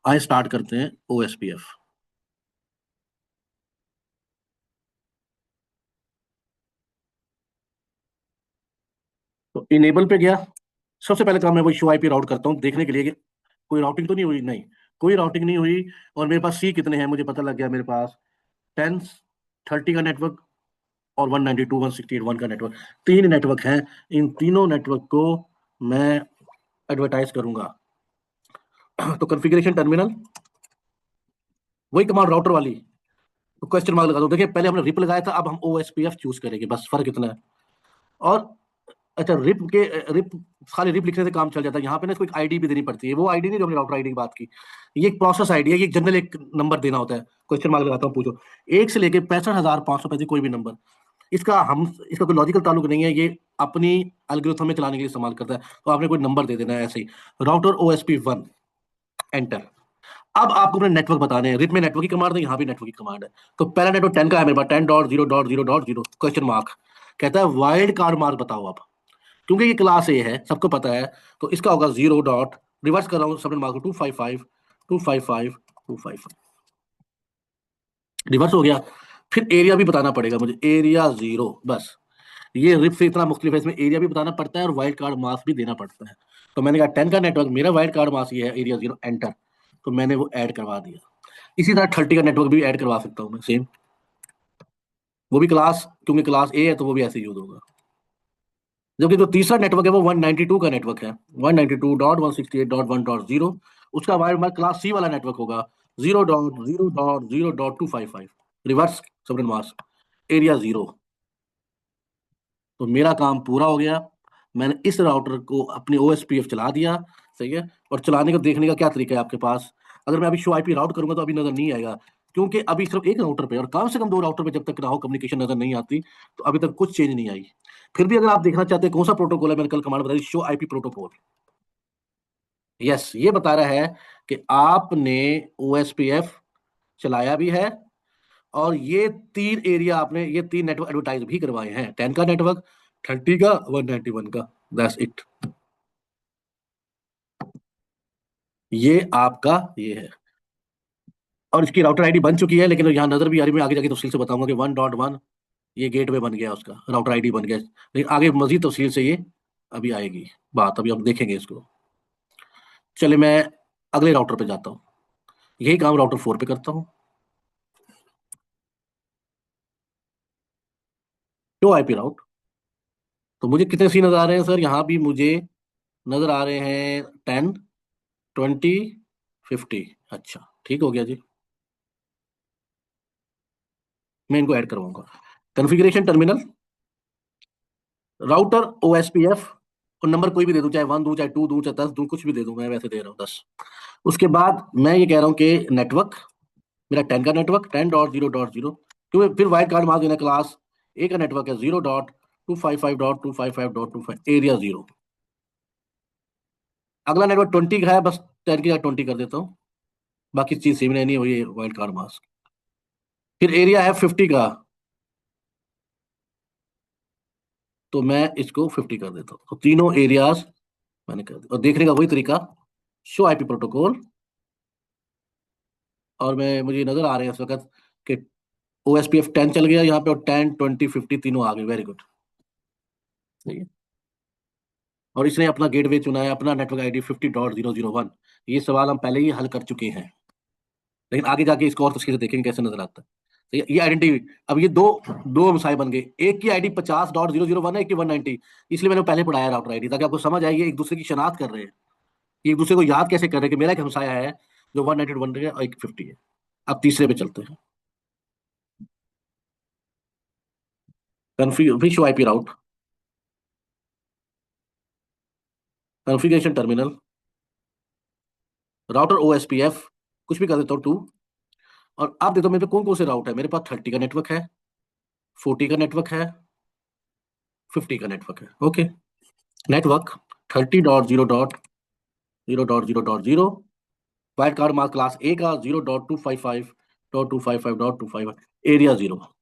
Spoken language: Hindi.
आइए स्टार्ट करते हैं OSPF। तो इनेबल पे गया। सबसे पहले काम मैं वो शो आईपी राउट करता हूँ देखने के लिए कि कोई राउटिंग तो नहीं हुई। नहीं, कोई राउटिंग नहीं हुई। और मेरे पास सी कितने हैं मुझे पता लग गया। मेरे पास 10 30 का नेटवर्क और 192 168 का नेटवर्क, तीन नेटवर्क हैं। इन तीनों नेटवर्क को मैं एडवर्टाइज करूंगा। तो कॉन्फ़िगरेशन टर्मिनल, वही कमांड राउटर वाली। तो क्वेश्चन मार्क लगा दो। देखिए पहले हमने रिप लगाया था, अब हम OSPF चूज करेंगे, बस फर्क इतना है। और अच्छा, रिप खाली रिप लिखने से काम चल जाता है। यहाँ पे ना इसको एक आईडी भी देनी पड़ती है। वो आईडी नहीं जो हमने राउटर आईडी की बात की, ये एक प्रोसेस आईडी है। ये जनरल एक नंबर देना होता है। क्वेश्चन मार्क लगाता हूँ, पूछो। एक से लेके 65,500 कोई भी नंबर। इसका कोई लॉजिकल ताल्लुक नहीं है। ये अपनी एल्गोरिथम में चलाने के लिए इस्तेमाल करता है। तो आपने कोई नंबर दे देना है ऐसे ही। Router OSP1 enter. अब आपको अपने नेटवर्क बताने हैं। रिप में नेटवर्क की कमांड है, यहाँ भी नेटवर्क की कमांड है। तो पहला नेटवर्क 10 का है मेरे पास, 10.0.0.0 क्वेश्चन मार्क। कहता है वाइल्ड कार्ड मार्क बताओ आप। क्योंकि ये क्लास ए है, सबको पता है, तो इसका होगा 0 डॉट, रिवर्स कर रहा हूँ सबनेट मार्क 255 255 255, रिवर्स हो गया। फिर एरिया भी बताना पड़ेगा मुझे, एरिया 0। बस ये रिप से इतना मुख्तलिफ है, इसमें एरिया भी बताना पड़ता है और वाइल्ड कार्ड मास भी देना पड़ता है। तो मैंने कहा 10 का नेटवर्क, मेरा वाइल्ड कार्ड मास ये है, एरिया 0 एंटर। तो मैंने वो ऐड करवा दिया। इसी तरह 30 का नेटवर्क भी ऐड करवा सकता हूँ मैं, सेम। वो भी क्लास, क्योंकि क्लास ए है तो वो भी ऐसे यूज होगा। जबकि जो तीसरा नेटवर्क है वो 192 का नेटवर्क है, 192.168.1.0। उसका वाइड मार्क क्लास सी वाला नेटवर्क होगा, 0.0.0.255, रिवर्स सबनेट मास्क, एरिया 0। तो मेरा काम पूरा हो गया। मैंने इस राउटर को अपनी OSPF चला दिया। सही है। और चलाने का देखने का क्या तरीका है आपके पास? अगर मैं अभी शो आईपी राउट करूंगा तो अभी नजर नहीं आएगा, क्योंकि अभी सिर्फ एक राउटर पे, और कम से कम दो राउटर पे जब तक ना हो कम्युनिकेशन नजर नहीं आती, तो अभी तक कुछ चेंज नहीं आई। फिर भी अगर आप देखना चाहते हैं कौन सा प्रोटोकॉल है, मैंने कल कमांड बताई, शो आईपी प्रोटोकॉल। यस, ये बता रहा है कि आपने OSPF चलाया भी है, और ये तीन एरिया आपने, ये तीन नेटवर्क एडवर्टाइज भी करवाए हैं। 10 का नेटवर्क, 30 का, 191 का। That's it. ये आपका ये है। और इसकी राउटर आईडी बन चुकी है, लेकिन यहाँ नजर भी आ रही है। मैं आगे जाके तफसील से बताऊंगा कि 1.1 ये गेटवे बन गया, उसका राउटर आईडी बन गया। लेकिन आगे मजीद तफसील से ये अभी आएगी बात, अभी हम देखेंगे इसको। चले, मैं अगले राउटर पे जाता हूँ। यही काम राउटर 4 पे करता हूँ। To IP route. तो मुझे कितने सी नजर आ रहे हैं सर? यहाँ भी मुझे नजर आ रहे हैं 10 20 50। अच्छा, ठीक हो गया जी। मैं इनको ऐड करवाऊंगा। कॉन्फ़िगरेशन टर्मिनल, राउटर OSPF, और नंबर कोई भी दे दूं, चाहे 1 दूं, चाहे 2 दूं, चाहे 10 दूं, कुछ भी दे दूं। मैं वैसे दे रहा हूँ 10। उसके बाद मैं ये कह रहा हूँ कि नेटवर्क, मेरा 10 का नेटवर्क, 10.0.0, क्योंकि फिर वाइड कार्ड मार्क देना, क्लास ए का नेटवर्क है, 0.255.255.25, एरिया 0। अगला नेटवर्क 20 का है, बस 10 की 20 कर देता हूँ। बाकी चीज सेम रहनी है, वही वाइल्ड कार्ड मास्क। फिर एरिया है 50 का, तो मैं इसको 50 कर देता हूँ। तो तीनों एरियाज मैंने कर दिया। और देखने का वही तरीका, शो आईपी प्रोटोकॉल। और मैं, मुझे नजर आ रहे हैं इस वक्त कि OSPF 10 चल गया यहाँ पे, और 10 20 50 तीनों आ गए। Very good. सही है। और इसने अपना गेटवे चुना है, अपना नेटवर्क आईडी 50.0.0.1। ये सवाल हम पहले ही हल कर चुके हैं, लेकिन आगे जाके इसको और तस्वीर से देखेंगे कैसे नजर आता है। तो ये आइडेंटिटी, अब ये दो दो मसाए बन गए। एक की आईडी 50.0.0.1 है, एक की 190। इसलिए मैंने पहले पढ़ाया राउटर आईडी, ताकि आपको समझ आए ये एक दूसरे की शनाख्त कर रहे हैं। ये एक दूसरे को याद कैसे कर रहे हैं कि मेरा एक हमसाया है जो 191 है और एक 50 है। अब तीसरे पे चलते हैं। Config IP route, configuration terminal, router OSPF, कुछ भी कर देता हूँ 2। और आप देखो मेरे पे कौन कौन से राउट है। मेरे पास 30 का नेटवर्क है, 40 का नेटवर्क है, 50 का नेटवर्क है। Okay. Network 30.0.0.0.0, wild card mark class ए का, 0.255.255.255, एरिया 0।